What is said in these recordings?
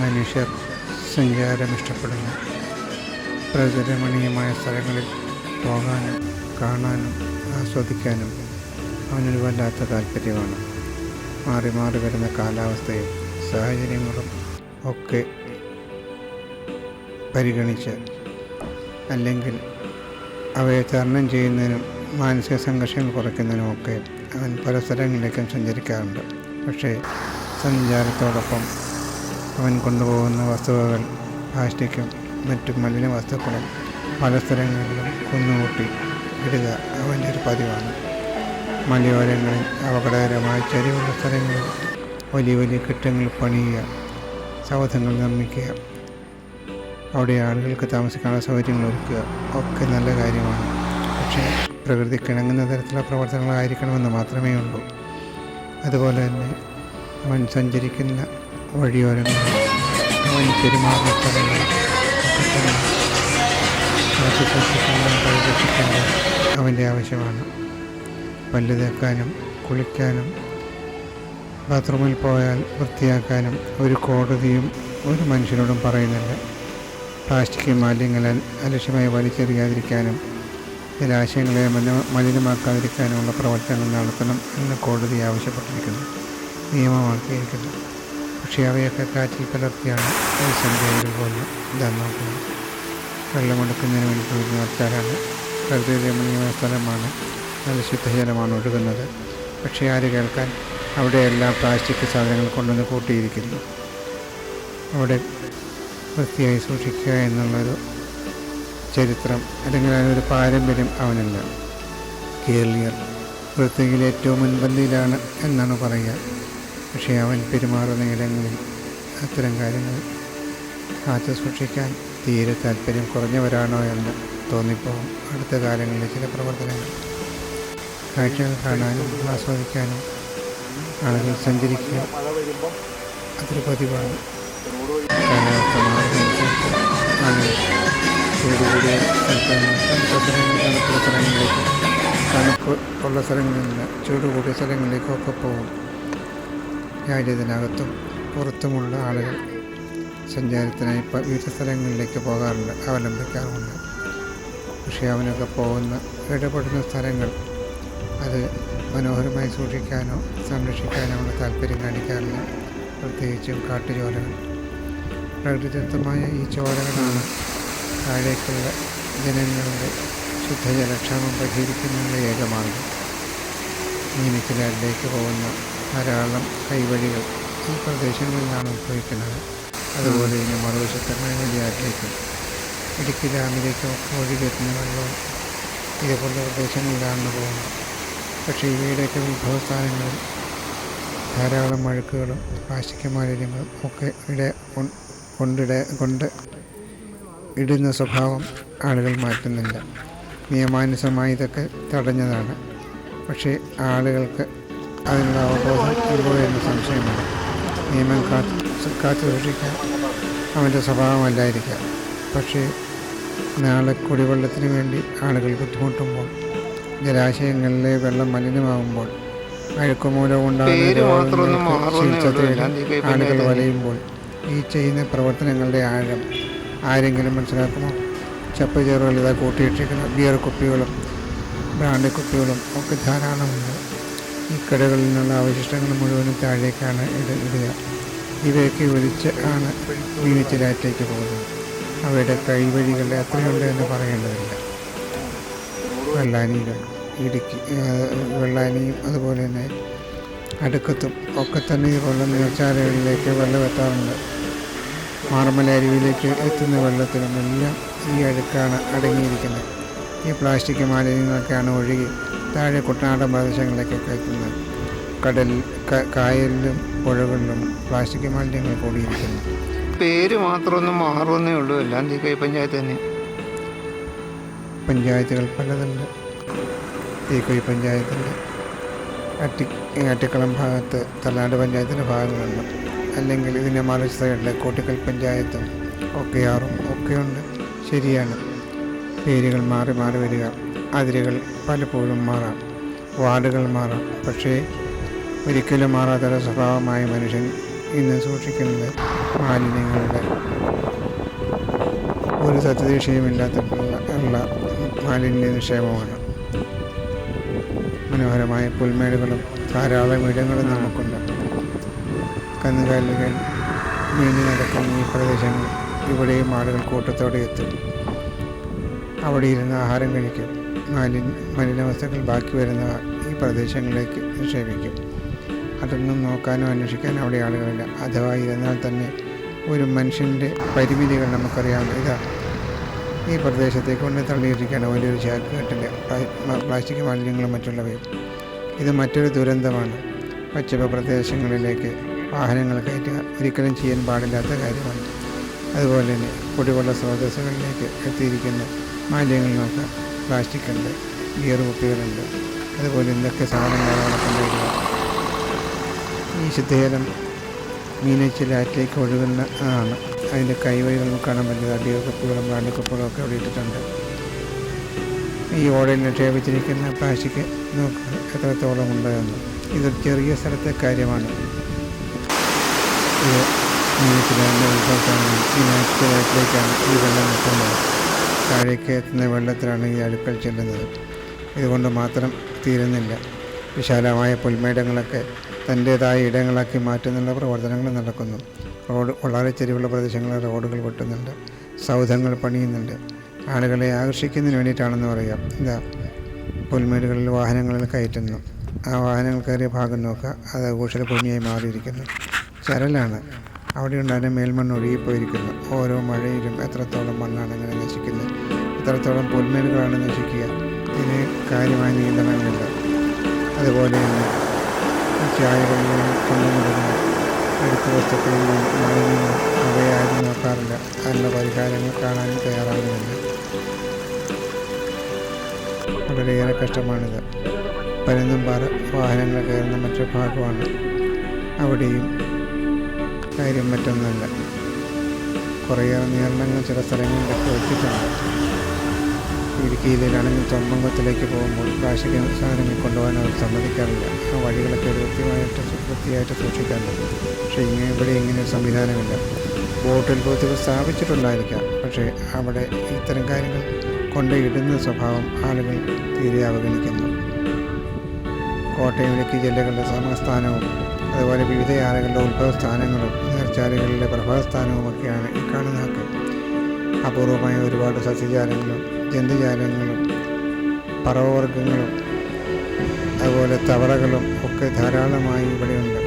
മനുഷ്യർ സഞ്ചാരം ഇഷ്ടപ്പെടുന്നു. പ്രകൃതിരമണീയമായ സ്ഥലങ്ങളിൽ പോകാനും കാണാനും ആസ്വദിക്കാനും അവനൊരു വല്ലാത്ത താല്പര്യമാണ്. മാറി മാറി വരുന്ന കാലാവസ്ഥയും സാഹചര്യങ്ങളും ഒക്കെ പരിഗണിച്ച് അല്ലെങ്കിൽ അവയെ തരണം ചെയ്യുന്നതിനും മാനസിക സംഘർഷങ്ങൾ കുറയ്ക്കുന്നതിനുമൊക്കെ അവൻ പല സ്ഥലങ്ങളിലേക്കും സഞ്ചരിക്കാറുണ്ട്. പക്ഷേ സഞ്ചാരത്തോടൊപ്പം അവൻ കൊണ്ടുപോകുന്ന വസ്തുവകൾ പ്ലാസ്റ്റിക്കും മറ്റു മലിന വസ്തുക്കളും പല സ്ഥലങ്ങളിലും കുന്നുകൂട്ടി ഇടുക അവൻ്റെ ഒരു പതിവാണ്. മലയോരങ്ങളിൽ അപകടകരമായ ചരിവുള്ള സ്ഥലങ്ങളിൽ വലിയ വലിയ കെട്ടിടങ്ങൾ പണിയുക, സൗധങ്ങൾ നിർമ്മിക്കുക, അവിടെ ആളുകൾക്ക് താമസിക്കാനുള്ള സൗകര്യങ്ങൾ ഒരുക്കുക ഒക്കെ നല്ല കാര്യമാണ്. പക്ഷേ പ്രകൃതിക്ക് ഇണങ്ങുന്ന തരത്തിലുള്ള പ്രവർത്തനങ്ങളായിരിക്കണമെന്ന് മാത്രമേ ഉള്ളൂ. അതുപോലെ തന്നെ അവൻ സഞ്ചരിക്കുന്ന വഴിയോരങ്ങളിൽ അവൻ പെരുമാറുന്ന സ്ഥലങ്ങൾ ഒക്കെ തന്നെ പരിരക്ഷിക്കേണ്ടത് അവൻ്റെ ആവശ്യമാണ്. പല്ല് തേക്കാനും കുളിക്കാനും ബാത്റൂമിൽ പോയാൽ വൃത്തിയാക്കാനും ഒരു കോടതിയും ഒരു മനുഷ്യരോടും പറയുന്നില്ല. പ്ലാസ്റ്റിക് മാലിന്യങ്ങൾ അലക്ഷ്യമായി വലിച്ചെറിയാതിരിക്കാനും ജലാശയങ്ങളെ മലിനമാക്കാതിരിക്കാനുമുള്ള പ്രവർത്തനങ്ങൾ നടത്തണം എന്ന് കോടതി ആവശ്യപ്പെട്ടിരിക്കുന്നു, നിയമമാക്കിയിരിക്കുന്നു. പക്ഷേ അവയൊക്കെ കാറ്റിൽ കലർത്തിയാണ് ഈ സഞ്ചാരികൾ പോലെ ഇതാ നോക്കുന്നത്. വെള്ളമെടുക്കുന്നതിന് വേണ്ടി പോയിരുന്ന ആൾക്കാരാണ്. പ്രകൃതി രമണീയമായ സ്ഥലമാണ്, നല്ല ശുദ്ധജലമാണ് ഒഴുകുന്നത്. പക്ഷേ ആര് കേൾക്കാൻ? അവിടെയെല്ലാം പ്ലാസ്റ്റിക് സാധനങ്ങൾ കൊണ്ടുവന്ന് കൂട്ടിയിരിക്കുന്നു. അവിടെ വൃത്തിയായി സൂക്ഷിക്കുക എന്നുള്ളൊരു ചരിത്രം അല്ലെങ്കിൽ അതിനൊരു പാരമ്പര്യം അവനില്ല. കേരളീയർ വൃത്തിയിൽ ഏറ്റവും മുൻപന്തിയിലാണ് എന്നാണ് പറയുക. പക്ഷേ അവൻ പെരുമാറുന്ന ഇടങ്ങളിൽ അത്തരം കാര്യങ്ങൾ കാത്തു സൂക്ഷിക്കാൻ തീരെ താല്പര്യം കുറഞ്ഞവരാണോ എന്ന് തോന്നിപ്പോകും. അടുത്ത കാലങ്ങളിലെ ചില പ്രവർത്തനങ്ങൾ കാഴ്ചകൾ കാണാനും ആസ്വദിക്കാനും ആളുകൾ സഞ്ചരിക്കുക അതൊരു പതിവാണ്. കാലാവസ്ഥ മാറുന്നതനുസരിച്ച് ആളുകൾ ചൂട് കൂടിയ തണുപ്പുള്ള സ്ഥലങ്ങളിലേക്ക്, തണുപ്പ് ഉള്ള സ്ഥലങ്ങളിൽ നിന്ന് ചൂട് കൂടിയ സ്ഥലങ്ങളിലേക്കൊക്കെ പോകും. രാജ്യത്തിനകത്തും പുറത്തുമുള്ള ആളുകൾ സഞ്ചാരത്തിനായി വിവിധ സ്ഥലങ്ങളിലേക്ക് പോകാറുണ്ട്, അവലംബിക്കാറുണ്ട്. പക്ഷേ അവനൊക്കെ പോകുന്ന ഇടപെടുന്ന സ്ഥലങ്ങൾ അത് മനോഹരമായി സൂക്ഷിക്കാനോ സംരക്ഷിക്കാനോ ഉള്ള താല്പര്യം കാണിക്കാറില്ല. പ്രത്യേകിച്ചും കാട്ടുചോലകൾ. പ്രകൃതിദത്തമായ ഈ ചോലകളാണ് താഴേക്കുള്ള ജനങ്ങളുടെ ശുദ്ധജലക്ഷാമം പരിഹരിക്കുന്നതിനുള്ള ഏകമാർഗം. മീനച്ചിലാറിലേക്ക് പോകുന്ന ധാരാളം കൈവഴികൾ ഈ പ്രദേശങ്ങളിലാണ് ഉത്ഭവിക്കുന്നത്. അതുപോലെ ഇനി മറുവശത്തെ മഴവെളിയാറിലേക്കും ഇടുക്കി ഡാമിലേക്കും ഒക്കെ ഒഴുകിയെത്തുന്ന വെള്ളവും ഇതേപോലുള്ള പ്രദേശങ്ങളിലാണ് പോകുന്നത്. പക്ഷേ ഇവയുടെയൊക്കെ ഉത്ഭവസ്ഥാനങ്ങളിൽ ധാരാളം അഴുക്കുകളും പ്ലാസ്റ്റിക് മാലിന്യങ്ങളും ഒക്കെ കൊണ്ട് ഇടുന്ന സ്വഭാവം ആളുകൾ മാറ്റുന്നില്ല. നിയമാനുസൃതമായി ഇതൊക്കെ തടഞ്ഞതാണ്. പക്ഷേ ആളുകൾക്ക് അതിനുള്ള അവബോധം ഉണ്ടോ എന്ന് സംശയമാണ്. നിയമം കാത്തു സൂക്ഷിക്കാൻ അവൻ്റെ സ്വഭാവമല്ലായിരിക്കാം. പക്ഷേ നാളെ കുടിവെള്ളത്തിന് വേണ്ടി ആളുകൾ ബുദ്ധിമുട്ടുമ്പോൾ, ജലാശയങ്ങളിലെ വെള്ളം മലിനമാകുമ്പോൾ, അഴുക്കുമൂലം ഉണ്ടാകുന്ന ആളുകൾ വലയുമ്പോൾ ഈ ചെയ്യുന്ന പ്രവർത്തനങ്ങളുടെ ആഴം ആരെങ്കിലും മനസ്സിലാക്കുമോ? ചപ്പ് ചേറുകൾ ഇതാ കൂട്ടിയിട്ടിരിക്കുന്ന ബിയർ കുപ്പികളും ബ്രാൻഡ് കുപ്പികളും ഒക്കെ ധാരാളമുണ്ട്. ഈ കടകളിൽ നിന്നുള്ള അവശിഷ്ടങ്ങൾ മുഴുവനും താഴേക്കാണ് ഇടുക. ഇവയൊക്കെ ഒലിച്ച് ആണ് മീനച്ചിലാറ്റിലേക്ക് പോകുന്നത്. അവയുടെ കൈവഴികൾ എത്രയുണ്ട് എന്ന് പറയേണ്ടതില്ല. വെള്ളാനിയും അതുപോലെ തന്നെ അടുക്കത്തും ഒക്കെ തന്നെ ഇതുപോലെ നീർച്ചാലുകളിലേക്ക് വെള്ളം എത്താറുണ്ട്. മാർമല അരുവിയിലേക്ക് എത്തുന്ന വെള്ളത്തിലും എല്ലാം ഈ അഴുക്കാണ് അടങ്ങിയിരിക്കുന്നത്. ഈ പ്ലാസ്റ്റിക് മാലിന്യങ്ങളൊക്കെയാണ് ഒഴുകി താഴെ കുട്ടനാടൻ പ്രദേശങ്ങളിലേക്കൊക്കെ എത്തുന്നത്. കായലിലും പുഴകളിലും പ്ലാസ്റ്റിക് മാലിന്യങ്ങൾ കൂടിയിരിക്കുന്നു. പേര് മാത്രമൊന്നും മാറുമെന്നേ ഉള്ളൂ. എല്ലാം തീക്കോയി പഞ്ചായത്ത് തന്നെ. പഞ്ചായത്തുകൾ പലതുണ്ട്. തീക്കോയി പഞ്ചായത്തിൻ്റെ അട്ടിക്കളം ഭാഗത്ത് തലനാട് പഞ്ചായത്തിൻ്റെ ഭാഗങ്ങളുണ്ട്. അല്ലെങ്കിൽ ഇതിൻ്റെ മറുസൈഡിലെ കോട്ടിക്കൽ പഞ്ചായത്തും ഒക്കെയാറും ഒക്കെയുണ്ട്. ശരിയാണ്, പേരുകൾ മാറി മാറി വരിക, അതിരുകൾ പലപ്പോഴും മാറാം, വാർഡുകൾ മാറാം. പക്ഷേ ഒരിക്കലും മാറാത്തൊരു സ്വഭാവമായ മനുഷ്യൻ ഇന്ന് സൂക്ഷിക്കുന്നത് മാലിന്യങ്ങളുടെ ഒരു സത്യദീക്ഷയുമില്ലാത്ത മാലിന്യ നിക്ഷേപമാണ്. മനോഹരമായ പുൽമേടുകളും ധാരാളം ഇടങ്ങളും നമുക്കുണ്ട്. കന്നുകാലികൾ നീന്തി നടക്കുന്ന ഈ പ്രദേശങ്ങൾ ഇവിടെയും ആളുകൾ കൂട്ടത്തോടെ എത്തും. അവിടെ ഇരുന്ന് ആഹാരം കഴിക്കും. മലിനവസ്തുക്കൾ ബാക്കി വരുന്നവ ഈ പ്രദേശങ്ങളിലേക്ക് നിക്ഷേപിക്കും. അതൊന്നും നോക്കാനോ അന്വേഷിക്കാനോ അവിടെ ആളുകളില്ല. അഥവാ ഇരുന്നാൽ തന്നെ ഒരു മനുഷ്യൻ്റെ പരിമിതികൾ നമുക്കറിയാം. ഇതാ ഈ പ്രദേശത്തേക്ക് കൊണ്ട് തള്ളിയിരിക്കുകയാണ് വലിയൊരു ചാക്ക് കെട്ടിൽ പ്ലാസ്റ്റിക് മാലിന്യങ്ങളും മറ്റുള്ളവയും. ഇത് മറ്റൊരു ദുരന്തമാണ്. പച്ചപ്പ് പ്രദേശങ്ങളിലേക്ക് വാഹനങ്ങൾ കയറ്റുക ഒരിക്കലും ചെയ്യാൻ പാടില്ലാത്ത കാര്യമാണ്. അതുപോലെ തന്നെ കുടിവെള്ള സ്രോതസ്സുകളിലേക്ക് എത്തിയിരിക്കുന്ന മാലിന്യങ്ങൾ നോക്കുക. പ്ലാസ്റ്റിക് ഉണ്ട്, ഗിയർ കുപ്പികളുണ്ട്, അതുപോലെ എന്തൊക്കെ സാധനങ്ങളാണ് കൊണ്ടുവരിക. ഈ ശുദ്ധജലം മീനച്ചിലാറ്റിലേക്ക് ഒഴുകുന്ന ആണ്. അതിൻ്റെ കൈവഴികൾ നമുക്ക് കാണാൻ പറ്റുന്നത് അടിയോ കപ്പുകളും ബ്രാൻഡ് കപ്പുകളും ഒക്കെ അവിടെ ഇട്ടിട്ടുണ്ട്. ഈ ഓടയിൽ നിക്ഷേപിച്ചിരിക്കുന്ന പ്ലാസ്റ്റിക് നോക്കുക എത്രത്തോളം ഉണ്ടെന്ന്. ഇതൊരു ചെറിയ സ്ഥലത്തെ കാര്യമാണ്. ഇത് മീനച്ചിലാറ്റിൻ്റെ ഉത്ഭവത്താണ്. ഈ മീനച്ചിലാറ്റിലേക്കാണ് ഈ വെള്ളം എത്തുന്നത്. താഴേക്ക് എത്തുന്ന വെള്ളത്തിലാണ് ഈ അഴുക്കൾ ചെല്ലുന്നത്. ഇതുകൊണ്ട് മാത്രം തീരുന്നില്ല. വിശാലമായ പുൽമേടങ്ങളൊക്കെ തൻ്റേതായ ഇടങ്ങളാക്കി മാറ്റുന്നുള്ള പ്രവർത്തനങ്ങൾ നടക്കുന്നു. വളരെ ചെരിവുള്ള പ്രദേശങ്ങളിൽ റോഡുകൾ വെട്ടുന്നുണ്ട്, സൗധങ്ങൾ പണിയുന്നുണ്ട്. ആളുകളെ ആകർഷിക്കുന്നതിന് വേണ്ടിയിട്ടാണെന്ന് പറയാം. ഇതാ പുൽമേടുകളിൽ വാഹനങ്ങളിൽ കയറ്റുന്നു. ആ വാഹനങ്ങൾ കയറിയ ഭാഗം നോക്കുക, അത് ഘോഷഭൂമിയായി മാറിയിരിക്കുന്നു. ചരലാണ്. അവിടെ ഉണ്ടായിരുന്ന മേൽമണ്ണ് ഒഴുകിപ്പോയിരിക്കുന്നു. ഓരോ മഴയിലും എത്രത്തോളം മണ്ണാണ് അങ്ങനെ നശിക്കുന്നത്, എത്രത്തോളം പുൽമേടുകളാണ് നശിക്കുക. ഇതിന് കാര്യമായ നിയന്ത്രണങ്ങളില്ല. അതുപോലെ തന്നെ ചായകളിലും കൊണ്ടുവരുന്ന അടുത്ത വസ്തുക്കളിലും മാലിന്യങ്ങൾ അവയാരും നോക്കാറില്ല. അതിനുള്ള പരിഹാരങ്ങൾ കാണാനും തയ്യാറാകുന്നില്ല. വളരെയേറെ കഷ്ടമാണിത്. പരുന്തുംപാറ വാഹനങ്ങൾ കയറുന്ന മറ്റൊരു ഭാഗമാണ്. അവിടെയും കാര്യം മറ്റൊന്നല്ല. കുറേയേറെ നിയന്ത്രണങ്ങൾ ചില സ്ഥലങ്ങളിലൊക്കെ വെച്ചിട്ടുണ്ട്. ഇടുക്കിയിലാണെങ്കിൽ തൊമ്മങ്കത്തിലേക്ക് പോകുമ്പോൾ പ്ലാസ്റ്റിക് സാധനങ്ങൾ കൊണ്ടുപോകാൻ അവർ സമ്മതിക്കാറില്ല. ആ വഴികളൊക്കെ വൃത്തിയായിട്ട് സൂക്ഷിക്കാറുണ്ട്. പക്ഷേ ഇവിടെ ഇങ്ങനെ ഒരു സംവിധാനമില്ല. ബോട്ടിൽ ബൂത്തുകൾ സ്ഥാപിച്ചിട്ടുണ്ടായിരിക്കാം, പക്ഷേ അവിടെ ഇത്തരം കാര്യങ്ങൾ കൊണ്ടിടുന്ന സ്വഭാവം ആളുകൾ തീരെ അവഗണിക്കുന്നു. കോട്ടയം ഇടുക്കി ജില്ലകളുടെ സമസ്ഥാനവും അതുപോലെ വിവിധ ആളുകളുടെ ഉത്ഭവസ്ഥാനങ്ങളും നീർച്ചാലുകളിലെ പ്രഭാസ്ഥാനവുമൊക്കെയാണ് ഈ കാണുന്നതൊക്കെ. അപൂർവമായ ഒരുപാട് സസ്യജാലങ്ങളും ജന്തുജാലങ്ങളും പറവവർഗ്ഗങ്ങളും അതുപോലെ തവളകളും ഒക്കെ ധാരാളമായി ഇവിടെയുണ്ട്.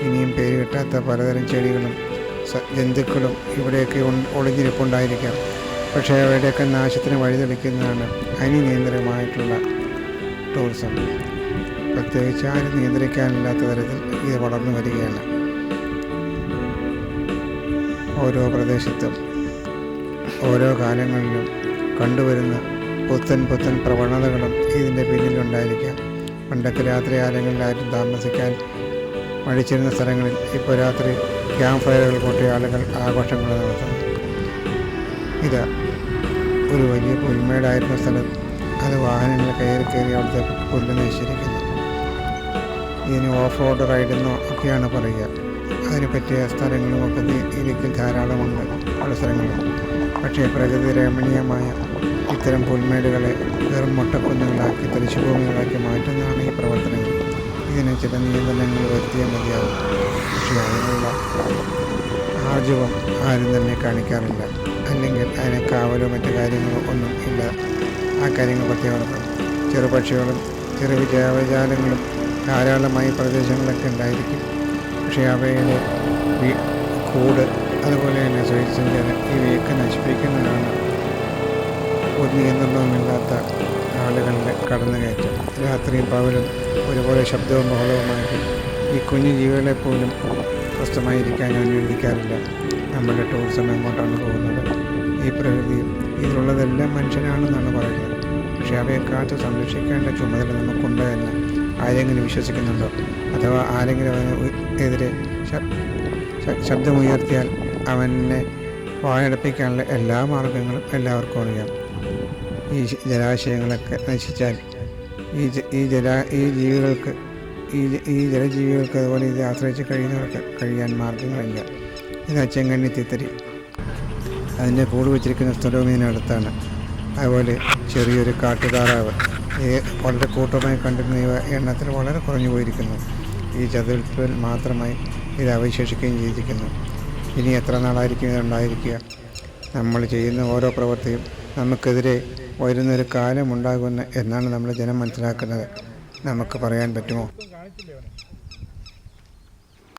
ഇനിയും പേര് കിട്ടാത്ത പലതരം ചെടികളും ജന്തുക്കളും ഇവിടെയൊക്കെ ഒളിഞ്ഞിരിപ്പുണ്ടായിരിക്കാം. പക്ഷേ അവയുടെയൊക്കെ നാശത്തിന് വഴിതെളിക്കുന്നതാണ് അനിയന്ത്രിതമായിട്ടുള്ള ടൂറിസം. പ്രത്യേകിച്ച് ആരും നിയന്ത്രിക്കാനില്ലാത്ത തരത്തിൽ ഇത് വളർന്നു വരികയാണ്. ഓരോ പ്രദേശത്തും ഓരോ കാലങ്ങളിലും കണ്ടുവരുന്ന പുത്തൻ പ്രവണതകളും ഇതിൻ്റെ പിന്നിലുണ്ടായിരിക്കാം. പണ്ടൊക്കെ രാത്രി കാലങ്ങളിൽ ആരും താമസിക്കാൻ മടിച്ചിരുന്ന സ്ഥലങ്ങളിൽ ഇപ്പോൾ രാത്രി ക്യാമ്പ് ഫയറുകൾ കൂട്ടിയ ആളുകൾ ആഘോഷങ്ങൾ നടത്തുന്നു. ഇത് ഒരു വലിയ പുൽമേടായിരുന്ന സ്ഥലം അത് വാഹനങ്ങൾ കയറി അവിടുത്തെ പുല്ല് നശിച്ചിരിക്കുന്നു. ഇതിന് ഓഫ് റോഡ് റൈഡെന്നോ ഒക്കെയാണ് പറയുക. അതിന് പറ്റിയ സ്ഥലങ്ങളും ഒക്കെ ഇടുക്കിയിൽ ധാരാളമുണ്ട്, പല സ്ഥലങ്ങളും. പക്ഷേ പ്രകൃതി രമണീയമായ ഇത്തരം പുൽമേടുകളെ വെറും മുട്ടക്കുന്നുകളാക്കി തരിശുഭൂമികളാക്കി മാറ്റുന്നതാണ് ഈ പ്രവർത്തനങ്ങൾ. ഇതിന് ചില നിയന്ത്രണങ്ങൾ വരുത്തിയാൽ മതിയാവും. പക്ഷേ അതിനുള്ള ആർജവം ആരും തന്നെ കാണിക്കാറില്ല. അല്ലെങ്കിൽ അതിനെ കാവലോ മറ്റു കാര്യങ്ങളോ ഒന്നും ഇല്ല. ആ കാര്യങ്ങൾ പ്രത്യേകം ചെറുപക്ഷികളും ചെറുജാലങ്ങളും ധാരാളമായി പ്രദേശങ്ങളൊക്കെ ഉണ്ടായിരിക്കും. പക്ഷേ അവയുടെ കൂട് അതുപോലെ തന്നെ സ്വൈസഞ്ചാരം ഇവയൊക്കെ നശിപ്പിക്കുന്നതാണ് ഒരു നിയന്ത്രണവുമില്ലാത്ത ആളുകളുടെ കടന്നുകയറ്റം. രാത്രിയും പകലും ഒരുപോലെ ശബ്ദവും ബഹളവുമായിട്ട് ഈ കുഞ്ഞു ജീവികളെ പോലും സ്വസ്ഥമായിരിക്കാൻ അനുവദിക്കാറില്ല. നമ്മുടെ ടൂറിസം എങ്ങോട്ടാണ് പോകുന്നത്? ഈ പ്രകൃതിയും ഇതിലുള്ളതെല്ലാം മനുഷ്യനാണെന്നാണ് പറയുന്നത്. പക്ഷേ അവയെ കാത്ത് സംരക്ഷിക്കേണ്ട ചുമതല നമുക്കുണ്ട് എന്ന് ആരെങ്കിലും വിശ്വസിക്കുന്നുണ്ടോ? അഥവാ ആരെങ്കിലും അതിനെതിരെ ശബ്ദമുയർത്തിയാൽ അവനെ വായടപ്പിക്കാനുള്ള എല്ലാ മാർഗങ്ങളും എല്ലാവർക്കും അറിയാം. ഈ ജലാശയങ്ങളൊക്കെ നശിച്ചാൽ ഈ ജീവികൾക്ക് ഈ ജലജീവികൾക്ക് അതുപോലെ ഇത് ആശ്രയിച്ച് കഴിയുന്നവർക്ക് കഴിയാൻ മാർഗങ്ങളില്ല. ഇതാ ചെങ്കണ്ണി തിത്തരി, അതിൻ്റെ കൂട് വെച്ചിരിക്കുന്ന സ്ഥലവും ഇതിനടുത്താണ്. അതുപോലെ ചെറിയൊരു കാട്ടുതാറാവ്, വളരെ കൂട്ടമായി കണ്ടിരുന്ന ഇവ എണ്ണത്തിൽ വളരെ കുറഞ്ഞു പോയിരിക്കുന്നു. ഈ ചതുരത്തിൽ മാത്രമായി ഇത് അവശേഷിക്കുകയും ചെയ്തിരിക്കുന്നു. ഇനി എത്ര നാളായിരിക്കും ഇതുണ്ടായിരിക്കുക? നമ്മൾ ചെയ്യുന്ന ഓരോ പ്രവൃത്തിയും നമുക്കെതിരെ വരുന്നൊരു കാലമുണ്ടാകുമെന്ന് എന്നാണ് നമ്മൾ ജനം മനസ്സിലാക്കുന്നത്. നമുക്ക് പറയാൻ പറ്റുമോ?